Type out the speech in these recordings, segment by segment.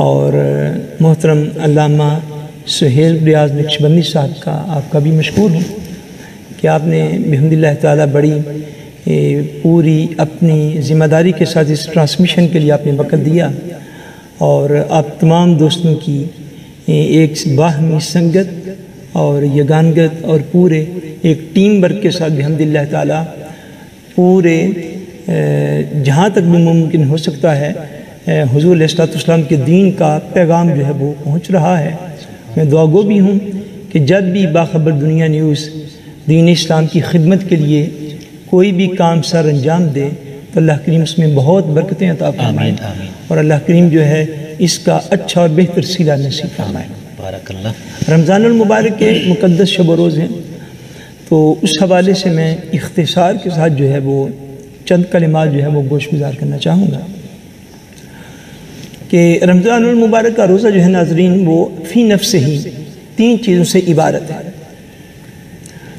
اور محترم علامہ سہیل ریاض نقشبندی صاحب کا آپ کا بھی مشکور ہوں کہ آپ نے بحمد اللہ تعالیٰ بڑی پوری اپنی ذمہ داری کے ساتھ اس ٹرانسمیشن کے لیے آپ نے وقت دیا، اور آپ تمام دوستوں کی ایک باہمی سنگت اور یگانگت اور پورے ایک ٹیم ورک کے ساتھ بحمد اللہ تعالیٰ پورے جہاں تک بھی ممکن ہو سکتا ہے حضور علیہ السلام کے دین کا پیغام جو ہے وہ پہنچ رہا ہے۔ میں دعا گو بھی ہوں کہ جب بھی باخبر دنیا نیوز دین اسلام کی خدمت کے لیے کوئی بھی کام سر انجام دے تو اللہ کریم اس میں بہت برکتیں عطا فرمائے، اور اللہ کریم جو ہے اس کا اچھا اور بہتر صلہ نصیب فرمائے۔ بارک اللہ۔ رمضان المبارک کے مقدس شب و روز ہیں، تو اس حوالے سے میں اختصار کے ساتھ جو ہے وہ چند کلمات جو ہے وہ گوش گزار کرنا چاہوں گا کہ رمضان المبارک کا روزہ جو ہے ناظرین وہ فی نفس ہی 3 چیزوں سے عبارت ہے۔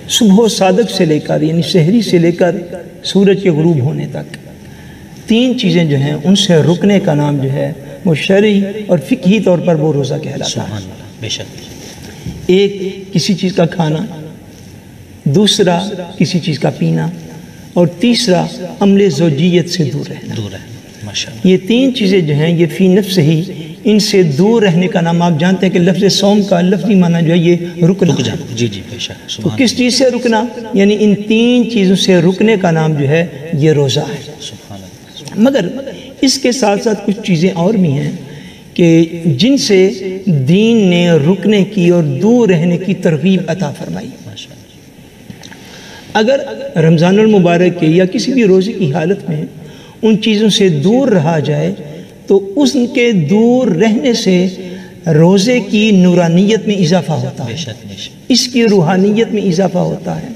صبح و صادق سے لے کر یعنی سحری سے لے کر سورج کے غروب ہونے تک 3 چیزیں جو ہیں ان سے رکنے کا نام جو ہے وہ شرعی اور فقہی طور پر وہ روزہ کہلاتا ہے۔ بے شک۔ ایک کسی چیز کا کھانا، دوسرا کسی چیز کا پینا، اور تیسرا عمل زوجیت سے دور رہنا۔ دور ہے ماشاءاللہ۔ یہ 3 چیزیں جو ہیں یہ فی نفس ہی ان سے دور رہنے کا نام، آپ جانتے ہیں کہ لفظ صوم کا لفظی معنی جو ہے یہ رکنا ہے۔ جی جی بے شک۔ تو کس چیز سے رکنا؟ یعنی ان 3 چیزوں سے رکنے کا نام جو ہے یہ روزہ ہے۔ مگر اس کے ساتھ ساتھ کچھ چیزیں اور بھی ہیں کہ جن سے دین نے رکنے کی اور دور رہنے کی ترغیب عطا فرمائی۔ اگر رمضان المبارک کے یا کسی بھی روزے کی حالت میں ان چیزوں سے دور رہا جائے تو اس کے دور رہنے سے روزے کی نورانیت میں اضافہ ہوتا ہے، اس کی روحانیت میں اضافہ ہوتا ہے،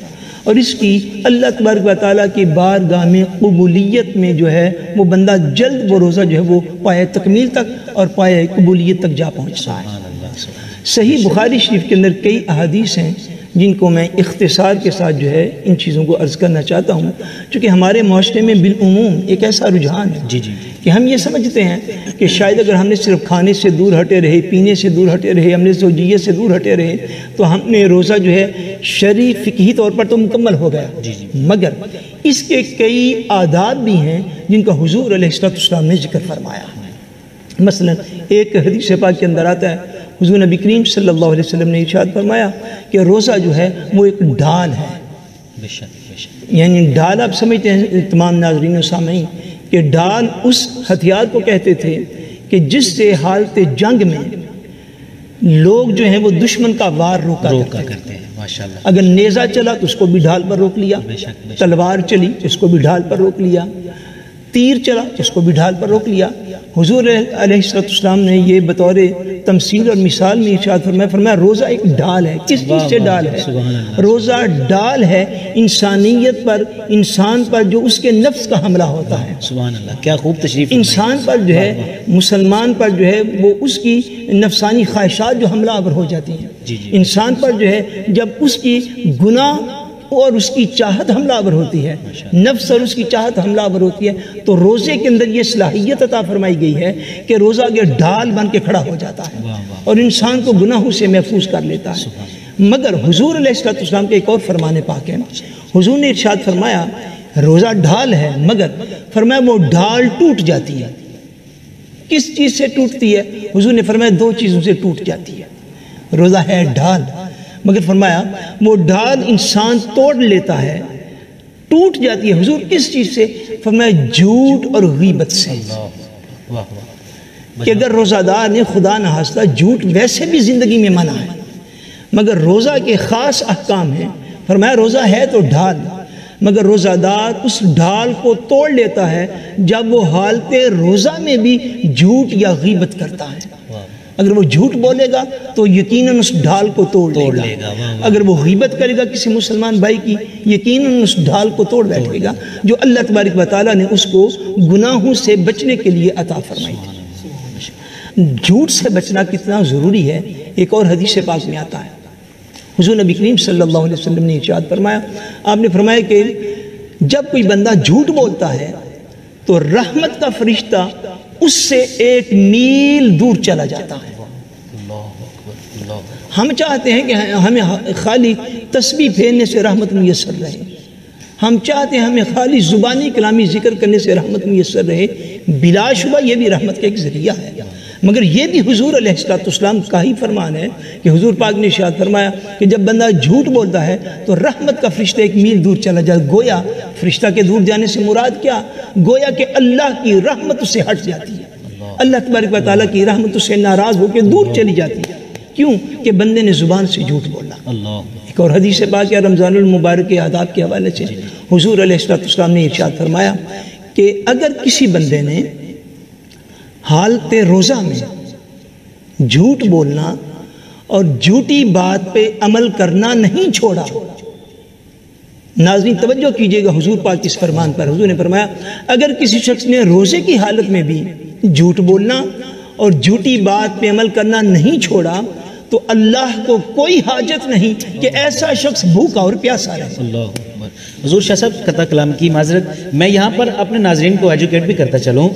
اور اس کی اللہ تبارک و تعالیٰ کی بارگاہ میں قبولیت میں جو ہے وہ بندہ جلد وہ روزہ جو ہے وہ پائے تکمیل تک اور پائے قبولیت تک جا پہنچتا ہے۔ صحیح بخاری شریف کے اندر کئی احادیث ہیں جن کو میں اختصار کے ساتھ جو ہے ان چیزوں کو عرض کرنا چاہتا ہوں، چونکہ ہمارے معاشرے میں بالعموم ایک ایسا رجحان ہے کہ ہم یہ سمجھتے ہیں کہ شاید اگر ہم نے صرف کھانے سے دور ہٹے رہے، پینے سے دور ہٹے رہے، عمل زوجیت سے دور ہٹے رہے تو ہم نے روزہ جو ہے شرعی فقہی طور پر تو مکمل ہو گیا، مگر اس کے کئی آداب بھی ہیں جن کا حضور علیہ السلام نے ذکر فرمایا۔ مثلا ایک حدیث پاک کے اندر آتا ہے، حضور نبی کریم صلی اللہ علیہ وسلم نے ارشاد فرمایا کہ روزہ جو ہے وہ ایک ڈھال ہے۔ یعنی ڈھال آپ سمجھتے ہیں تمام ناظرین و سامعین کہ ڈھال اس ہتھیار کو کہتے تھے کہ جس سے حالت جنگ میں لوگ جو ہیں وہ دشمن کا وار روکا کرتے ہیں۔ اگر نیزہ چلا تو اس کو بھی ڈھال پر روک لیا، تلوار چلی اس کو بھی ڈھال پر روک لیا، تیر چلا اس کو بھی ڈھال پر روک لیا۔ حضور علیہ السلام نے یہ بطور تمثیل اور مثال میں ارشاد فرمایا روزہ ایک ڈھال ہے۔ کس چیز سے ڈھال ہے؟ روزہ ڈھال ہے انسانیت پر، انسان پر جو اس کے نفس کا حملہ ہوتا ہے۔ سبحان اللہ، کیا خوب تشریف۔ انسان پر جو ہے، مسلمان پر جو ہے وہ اس کی نفسانی خواہشات جو حملہ آور ہو جاتی ہیں، انسان پر جو ہے جب اس کی گناہ اور اس کی چاہت حملہ آور ہوتی ہے، نفس اور اس کی چاہت حملہ آور ہوتی ہے، تو روزے کے اندر یہ صلاحیت عطا فرمائی گئی ہے کہ روزہ اگر ڈھال بن کے کھڑا ہو جاتا ہے اور انسان کو گناہوں سے محفوظ کر لیتا ہے۔ مگر حضور علیہ السلام کے ایک اور فرمان پاک ہے، حضور نے ارشاد فرمایا روزہ ڈھال ہے، مگر فرمایا وہ ڈھال ٹوٹ جاتی ہے۔ کس چیز سے ٹوٹتی ہے؟ حضور نے فرمایا 2 چیزوں سے ٹوٹ جاتی ہے۔ روزہ ہے ڈھال، مگر فرمایا وہ ڈھال انسان توڑ لیتا ہے، ٹوٹ جاتی ہے۔ حضور کس چیز سے؟ فرمایا جھوٹ اور غیبت سے۔ کہ اگر روزہ دار نے خدا نخواستہ جھوٹ ویسے بھی زندگی میں منع ہے، مگر روزہ کے خاص احکام ہیں۔ فرمایا روزہ ہے تو ڈھال، مگر روزہ دار اس ڈھال کو توڑ لیتا ہے جب وہ حالت روزہ میں بھی جھوٹ یا غیبت کرتا ہے۔ اگر وہ جھوٹ بولے گا تو یقیناً اس ڈھال کو توڑ لے گا، اگر وہ غیبت کرے گا کسی مسلمان بھائی کی یقیناً اس ڈھال کو توڑ بیٹھے گا جو اللہ تبارک و تعالیٰ نے اس کو گناہوں سے بچنے کے لیے عطا فرمائی تھی۔ جھوٹ سے بچنا کتنا ضروری ہے ایک اور حدیث پاک میں آتا ہے، حضور نبی کریم صلی اللہ علیہ وسلم نے ارشاد فرمایا، آپ نے فرمایا کہ جب کوئی بندہ جھوٹ بولتا ہے تو رحمت کا فرشتہ اس سے 1 میل دور چلا جاتا ہے۔ ہم چاہتے ہیں کہ ہمیں خالی تسبیح پھیرنے سے رحمت میسر رہے، ہم چاہتے ہیں ہمیں خالی زبانی کلامی ذکر کرنے سے رحمت میسر رہے، بلا شبہ یہ بھی رحمت کا ایک ذریعہ ہے، مگر یہ بھی حضور علیہ السلام کا ہی فرمان ہے کہ حضور پاک نے ارشاد فرمایا کہ جب بندہ جھوٹ بولتا ہے تو رحمت کا فرشتہ 1 میل دور چلا جائے۔ گویا فرشتہ کے دور جانے سے مراد کیا؟ گویا کہ اللہ کی رحمت اس سے ہٹ جاتی ہے، اللہ تبارک و تعالیٰ کی رحمت اس سے ناراض ہو کے دور چلی جاتی ہے۔ کیوں کہ بندے نے زبان سے جھوٹ بولا۔ ایک اور حدیث پاک ہے رمضان المبارک کے آداب کے حوالے سے حضور علیہ السلام نے ارشاد فرمایا کہ اگر کسی بندے نے حالت روزہ میں جھوٹ بولنا اور جھوٹی بات پہ عمل کرنا نہیں چھوڑا، ناظرین توجہ کیجئے گا حضور پاک اس فرمان پر، حضور نے فرمایا اگر کسی شخص نے روزے کی حالت میں بھی جھوٹ بولنا اور جھوٹی بات پہ عمل کرنا نہیں چھوڑا تو اللہ کو کوئی حاجت نہیں کہ ایسا شخص بھوکا اور پیاسا رہے۔ اللہ اکبر۔ حضور شاہ صاحب قطع کلام کی معذرت، میں یہاں پر اپنے ناظرین کو ایجوکیٹ بھی کرتا چلوں،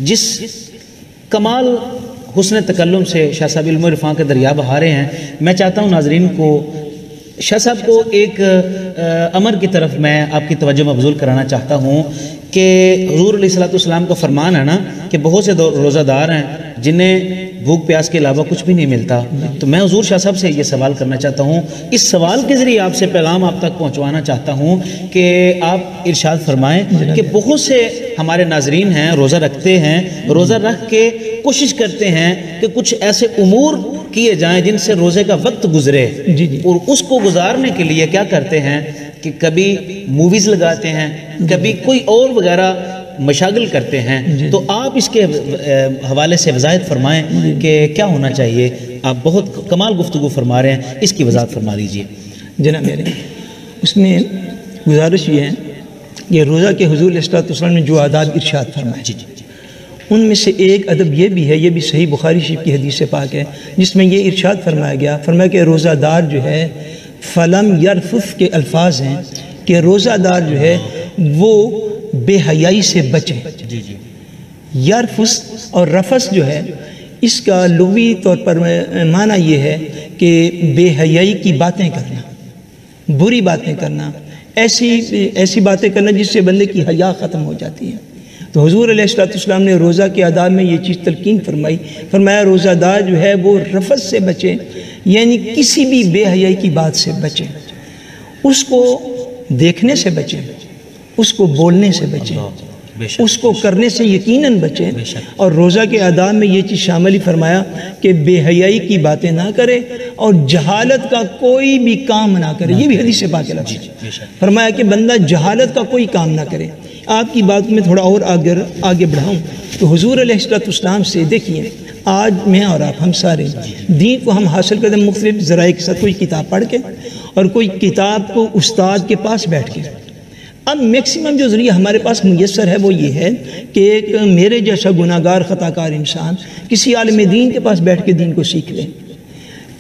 جس کمال حسن تکلم سے شاہ صاحب علم و عرفان کے دریا بہا رہے ہیں، میں چاہتا ہوں ناظرین کو شاہ صاحب کو ایک امر کی طرف میں آپ کی توجہ مبذول کرانا چاہتا ہوں کہ حضور علیہ السلام کا فرمان ہے نا کہ بہت سے روزہ دار ہیں جنہیں بھوک پیاس کے علاوہ کچھ بھی نہیں ملتا، تو میں حضور شاہ صاحب سے یہ سوال کرنا چاہتا ہوں، اس سوال کے ذریعے آپ سے پیغام آپ تک پہنچوانا چاہتا ہوں کہ آپ ارشاد فرمائیں کہ بہت سے ہمارے ناظرین ہیں روزہ رکھتے ہیں، روزہ رکھ کے کوشش کرتے ہیں کہ کچھ ایسے امور کیے جائیں جن سے روزے کا وقت گزرے، اور اس کو گزارنے کے لیے کیا کرتے ہیں کہ کبھی موویز لگاتے ہیں، کبھی کوئی اور وغیرہ مشاغل کرتے ہیں، تو آپ اس کے حوالے سے وضاحت فرمائیں کہ کیا ہونا چاہیے۔ آپ بہت کمال گفتگو فرما رہے ہیں، اس کی وضاحت فرما لیجئے۔ جناب میرے اس میں گزارش یہ ہے کہ روزہ کے حضور علیہ السلام نے جو آداب ارشاد فرمائے ان میں سے ایک ادب یہ بھی ہے، یہ بھی صحیح بخاری شریف کی حدیث پاک ہے، جس میں یہ ارشاد فرمایا گیا، فرمایا کہ روزہ دار جو ہے فلم یرفث کے الفاظ ہیں کہ روزہ دار جو ہے وہ بے حیائی سے بچے۔ یرفث اور رفث جو ہے اس کا لغوی طور پر معنی یہ ہے کہ بے حیائی کی باتیں کرنا، بری باتیں کرنا، ایسی باتیں کرنا جس سے بندے کی حیا ختم ہو جاتی ہے۔ تو حضور علیہ السلام نے روزہ کے آداب میں یہ چیز تلقین فرمائی، فرمایا روزہ دار جو ہے وہ رفث سے بچے، یعنی کسی بھی بے حیائی کی بات سے بچے، اس کو دیکھنے سے بچے، اس کو بولنے سے بچے، اس کو کرنے سے یقیناً بچے، اور روزہ کے آداب میں یہ چیز شامل ہی فرمایا کہ بے حیائی کی باتیں نہ کرے اور جہالت کا کوئی بھی کام نہ کرے۔ یہ بھی حدیث پاک ہے، فرمایا کہ بندہ جہالت کا کوئی کام نہ کرے۔ آپ کی بات میں تھوڑا اور آگے بڑھاؤں تو حضور علیہ السلام سے دیکھیے، آج میں اور آپ ہم سارے دین کو ہم حاصل کرتے ہیں مختلف ذرائع کے ساتھ، کوئی کتاب پڑھ کے اور کوئی کتاب کو استاد کے پاس بیٹھ کے۔ اب میکسیمم جو ذریعہ ہمارے پاس میسر ہے وہ یہ ہے کہ ایک میرے جیسا گناہگار خطا کار انسان کسی عالم دین کے پاس بیٹھ کے دین کو سیکھ لے،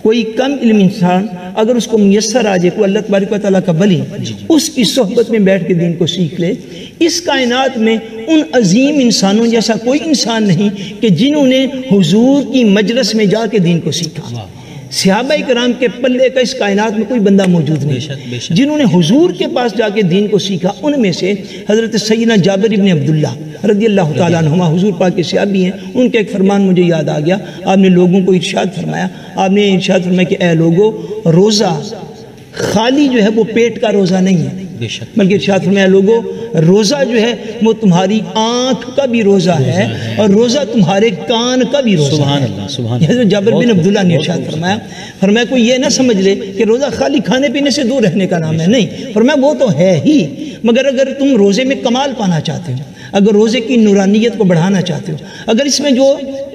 کوئی کم علم انسان اگر اس کو میسر آ جائے، کوئی اللہ تبارک و تعالیٰ کا ولی اس کی صحبت میں بیٹھ کے دین کو سیکھ لے، اس کائنات میں ان عظیم انسانوں جیسا کوئی انسان نہیں کہ جنہوں نے حضور کی مجلس میں جا کے دین کو سیکھا۔ صحابہ کرام کے پلے کا اس کائنات میں کوئی بندہ موجود نہیں جنہوں نے حضور کے پاس جا کے دین کو سیکھا۔ ان میں سے حضرت سیدنا جابر ابن عبداللہ رضی اللہ تعالیٰ عنہما حضور پاک کے صحابی ہیں، ان کا ایک فرمان مجھے یاد آ گیا۔ آپ نے لوگوں کو ارشاد فرمایا، آپ نے ارشاد فرمایا کہ اے لوگو، روزہ خالی جو ہے وہ پیٹ کا روزہ نہیں ہے، بلکہ ارشاد فرمایا لوگو، روزہ جو ہے وہ تمہاری آنکھ کا بھی روزہ ہے اور روزہ تمہارے کان کا بھی روزہ ہے۔ سبحان اللہ۔ حضرت جابر بن عبداللہ نے ارشاد فرمایا کوئی یہ نہ سمجھ لے کہ روزہ خالی کھانے پینے سے دور رہنے کا نام ہے، نہیں، فرمایا وہ تو ہے ہی، مگر اگر تم روزے میں کمال پانا چاہتے ہو، اگر روزے کی نورانیت کو بڑھانا چاہتے ہو، اگر اس میں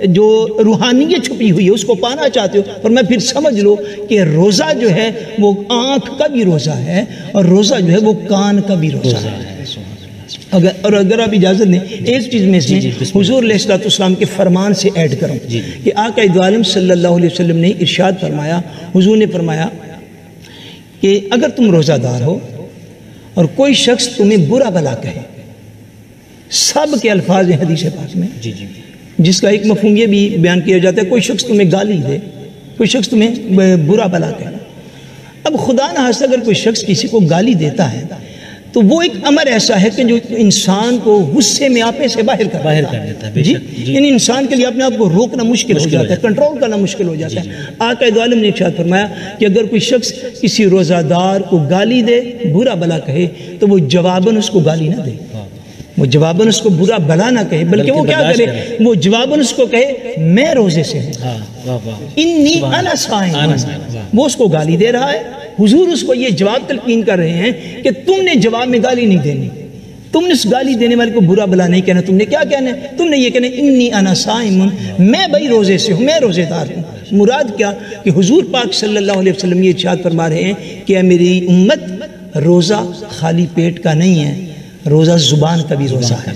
جو روحانیت چھپی ہوئی ہے اس کو پانا چاہتے ہو، فرمایا پھر سمجھ لو کہ روزہ جو ہے وہ آنکھ کا بھی روزہ ہے اور روزہ جو ہے وہ کان کا بھی روزہ ہے۔ اور اگر آپ اجازت دیں ایک چیز میں سے حضور علیہ السلام کے فرمان سے ایڈ کروں کہ آقا دو عالم صلی اللہ علیہ وسلم نے ارشاد فرمایا، حضور نے فرمایا کہ اگر تم روزہ دار ہو اور کوئی شخص تمہیں برا بھلا کہے، سب کے الفاظ ہیں حدیث پاک میں، جس کا ایک مفہوم یہ بھی بیان کیا جاتا ہے کوئی شخص تمہیں گالی دے، کوئی شخص تمہیں برا بلا کہے۔ اب خدا نہ خواستہ اگر کوئی شخص کسی کو گالی دیتا ہے تو وہ ایک امر ایسا ہے کہ جو انسان کو غصے میں آپے سے باہر کر دیتا ہے۔ جی یعنی انسان کے لیے اپنے آپ کو روکنا مشکل ہو جاتا ہے، کنٹرول کرنا مشکل ہو جاتا ہے۔ آقا دو عالم نے ارشاد فرمایا کہ اگر کوئی شخص کسی روزہ دار کو گالی دے، برا بلا کہے، تو وہ جواباً اس کو گالی نہ دے، وہ جواباً اس کو برا بلا نہ کہے، بلکہ وہ کیا کرے، وہ جواباً اس کو کہے میں روزے سے ہوں، انی انا صائم، وہ اس کو گالی دے رہا ہے۔ حضور اس کو یہ جواب تلقین کر رہے ہیں کہ تم نے جواب میں گالی نہیں دینی، تم نے اس گالی دینے والے کو برا بلا نہیں کہنا، تم نے کیا کہنا ہے، تم نے یہ کہنا انی انا صائم، میں بھائی روزے سے ہوں، میں روزے دار ہوں۔ مراد کیا کہ حضور پاک صلی اللہ علیہ وسلم یہ ارشاد فرما رہے ہیں کہ اے میری امت، روزہ خالی پیٹ کا نہیں ہے، روزہ زبان کا بھی روزہ ہے۔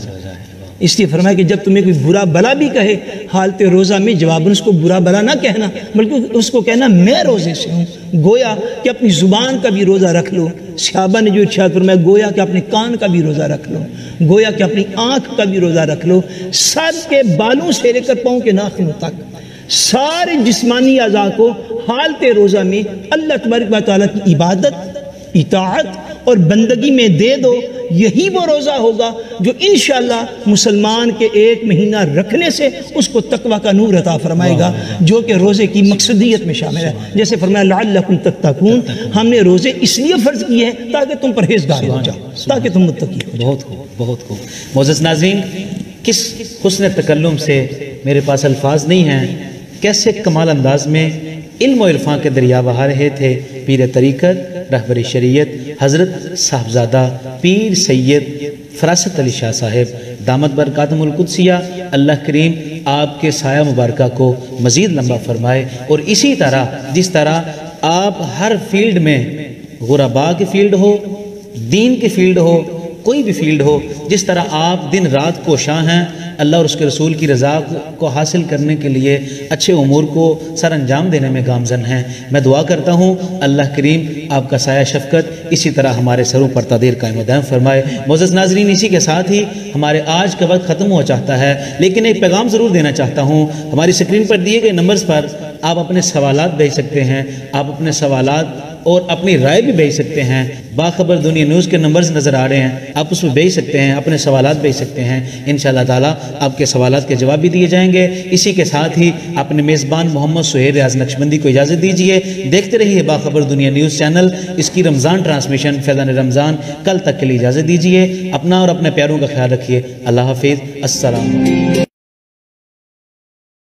اس لیے فرمایا کہ جب تمہیں کوئی برا بلا بھی کہے حالت روزہ میں، جواباً اس کو برا بلا نہ کہنا، بلکہ اس کو کہنا میں روزے سے ہوں۔ گویا کہ اپنی زبان کا بھی روزہ رکھ لو۔ صحابہ نے جو ارشاد فرمایا گویا کہ اپنے کان کا بھی روزہ رکھ لو، گویا کہ اپنی آنکھ کا بھی روزہ رکھ لو، سر کے بالوں سے لے کر پاؤں کے ناخنوں تک سارے جسمانی اعضاء کو حالت روزہ میں اللہ تبارک و تعالیٰ کی عبادت، اطاعت اور بندگی میں دے دو۔ یہی وہ روزہ ہوگا جو انشاءاللہ مسلمان کے ایک مہینہ رکھنے سے اس کو تقوی کا نور عطا فرمائے گا، جو کہ روزے کی مقصدیت میں شامل ہے۔ جیسے فرمایا لعلکم تتقون، ہم نے روزے اس لیے فرض کیے ہیں تاکہ تم پرہیزگار ہو جاؤ، تاکہ تم متقی ہو جاؤ۔ بہت خوب، بہت خوب۔ معزز ناظرین، کس حسن تکلم سے، میرے پاس الفاظ نہیں ہیں، کیسے کمال انداز میں علم و عرفاں کے دریا بہا رہے تھے پیر طریقت، رہبر شریعت حضرت صاحبزادہ پیر سید فراست علی شاہ صاحب دامت برکاتہم القدسیہ۔ اللہ کریم آپ کے سایہ مبارکہ کو مزید لمبا فرمائے، اور اسی طرح جس طرح آپ ہر فیلڈ میں، غرباء کی فیلڈ ہو، دین کی فیلڈ ہو، کوئی بھی فیلڈ ہو، جس طرح آپ دن رات کوشاں ہیں اللہ اور اس کے رسول کی رضا کو حاصل کرنے کے لیے، اچھے امور کو سر انجام دینے میں گامزن ہیں۔ میں دعا کرتا ہوں اللہ کریم آپ کا سایہ شفقت اسی طرح ہمارے سروں پر تدیر قائم و دائم فرمائے۔ معزز ناظرین، اسی کے ساتھ ہی ہمارے آج کا وقت ختم ہو چاہتا ہے، لیکن ایک پیغام ضرور دینا چاہتا ہوں۔ ہماری سکرین پر دیے گئے نمبرز پر آپ اپنے سوالات بھیج سکتے ہیں، آپ اپنے سوالات اور اپنی رائے بھی بھیج سکتے ہیں۔ باخبر دنیا نیوز کے نمبرز نظر آ رہے ہیں، آپ اس میں بھیج سکتے ہیں، اپنے سوالات بھیج سکتے ہیں، انشاءاللہ تعالیٰ آپ کے سوالات کے جواب بھی دیے جائیں گے۔ اسی کے ساتھ ہی اپنے میزبان محمد سہیل ریاض نقشبندی کو اجازت دیجیے۔ دیکھتے رہیے باخبر دنیا نیوز چینل، اس کی رمضان ٹرانسمیشن فیضان رمضان کل تک کے لیے اجازت دیجیے۔ اپنا اور اپنے پیاروں کا خیال رکھیے۔ اللہ حافظ، السلام علیکم۔